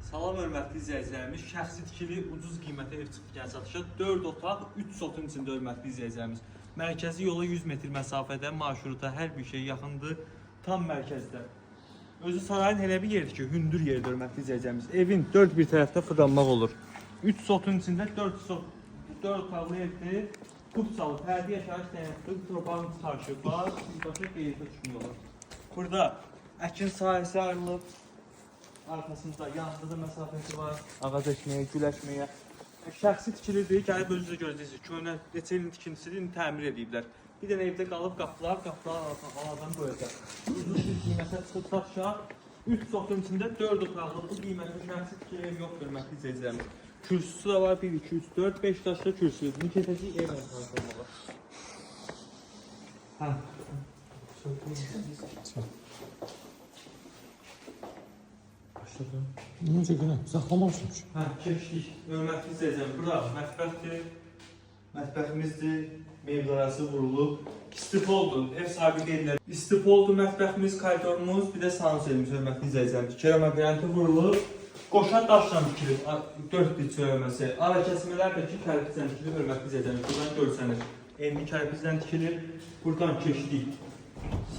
Salam hörmətli izləyicilərimiz, şəxsi tikili ucuz qiymətə ev çıxırkən satışa 4 otaq, 3 sotun içində hörmətli izləyicilərimiz. Mərkəzi yola 100 metr məsafədə, marşruta hər bir şey yaxındır, tam mərkəzdə. Özü sarayın elə bir yerdir ki, hündür yerdir hörmətli izləyicilərimiz. Evin 4 bir tərəfdə fırlanmaq olur. 3 sotun içində 4 otaqlı evdir. Qupçalı, fərdi yaşayış təyəntli, torpağın çıxarışı var, birbaşa qeyrətə çıxmıyorlar. Burada əkin sahəsi ayrılıb. Arkasında yanında da məsafəsi var. Ağac əkməyə, gül əkməyə. Şəxsi tikilidir, gəlib özünüzə görəcəksiniz. Köhnə neçə ilin tikintisidir, indi təmir ediblər. Bir dənə evdə qalıb qapılar havadan qoyacaq. Uzun bir qiymətə çıxıb satışa 3 sotun içində 4 otaqlı bu qiymətə şəxsi tikili ev yox hörmətli izləyicilərimiz. Kürsüsü də var, 1, 2, 3, 4, 5 daşlı kürsü. Bunu keçəcək ev olmalı. Hə. Necə günə? Saxlamamışım ki. Hə, keçdik. Hörmətli izləyicilər, bura mətbəxdir. Mətbəximizdir. Meblarası vurulub. İstipoldur. Ev sahibi qeydlər. İstipoldur mətbəximiz, koridorumuz, bir də sanuzelimiz hörmətli izləyicilərimiz. Kerama qrənti vurulub. Qoşa daşla tikilib. 4 bir çörəməsi. Ara kəsmələr də ki, kərpicdən tikilib hörmətli izləyicilərimiz. Buradan görsənir. Enli kərpicdən tikilir. Buradan keçdik.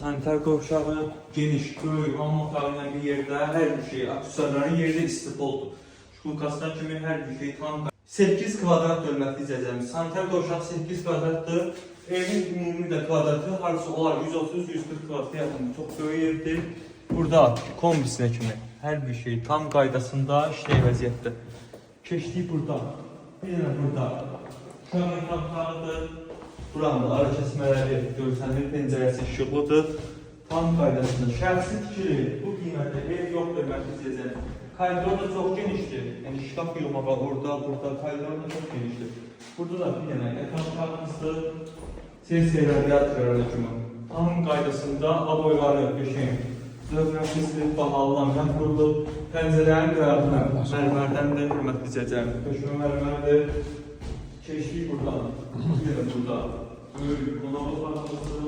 Sanitar qovşağı geniş, böyük, hamam otağıyla bir yerdə, hər bir şey, aksesuarların yerdə istipoldur. Şkulkasından kimi hər bir şey tam 8 kvadrat hörmətli izləyicilərimiz. Sanitar qovşağı 8 kvadratdır. Evin ümumi də kvadratı harcı olar 130-140 kvadratı yaxındır. Çox böyük evdir. Burada kombisinə kimi hər bir şey tam qaydasında işlək vəziyyətdə. Keçdik burada. Bir dənə burada. Uşaq yataqlarıdır. Buranın ara kəsmələri görsənir, pəncərəsi işıqlıdır. Tam qaydasında şəxsi tikili bu qiymətdə ev yoxdur hörmətli izləyicilərimiz. Koridor da çox genişdir. Yəni şkaf yığmağa orada, burada koridor da çox genişdir. Burada da bir dənə yataq otağımızdır. Sesi radiatorları kimi. Tam qaydasında aboyları qəşəng. Zövqləşməsiz bahalılandan qurulub. Pəncərənin qırağına mərmərdəndir hörmətli izləyicilərimiz. Köşmə mərmərdir. Keçdik buradan, bir də burada, böyük, qonaq otaqlısı.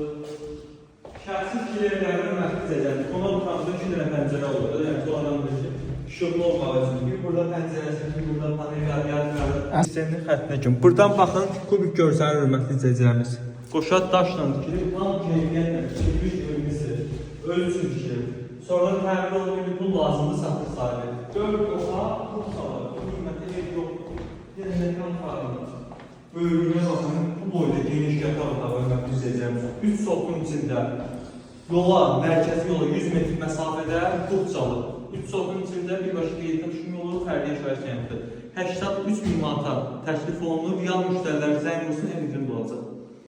Şəxsi tikililərin hörmətli izləyicilərimiz, qonaq otağında 2 dənə pəncərə olur. Yəni, bu adamdır ki, işıqlı olmağı üçün. Bir burada pəncərəsi, bir burada panel radiatorları. Hissənin xəttinə kimi. Buradan baxın, kubik görsənir hörmətli izləyicilərimiz. Qoşa daşla tikilir, tam keyfiyyətlə tikilmiş evimizdir. Öz üçün tikilir. Sonra təmir olunur, bu lazımdır satır sahibi. 4 otaq, bu salır, bu qiymətə ev yoxdur. Yəni, mekan farkında. Böyüklüğüne bakın, bu boyda geniş yataq otağı hörmətli izləyicilərimiz. 3 sotun içində yola, mərkəzi yola 100 metr məsafədə Qupçalı. 3 sotun içində birbaşa qeyrətə düşmü olur, fərdi yaşayış təyəntli. 83 min manata təklif olunub, real müştərilərimizə zəng olsun, ev indirim olacaq.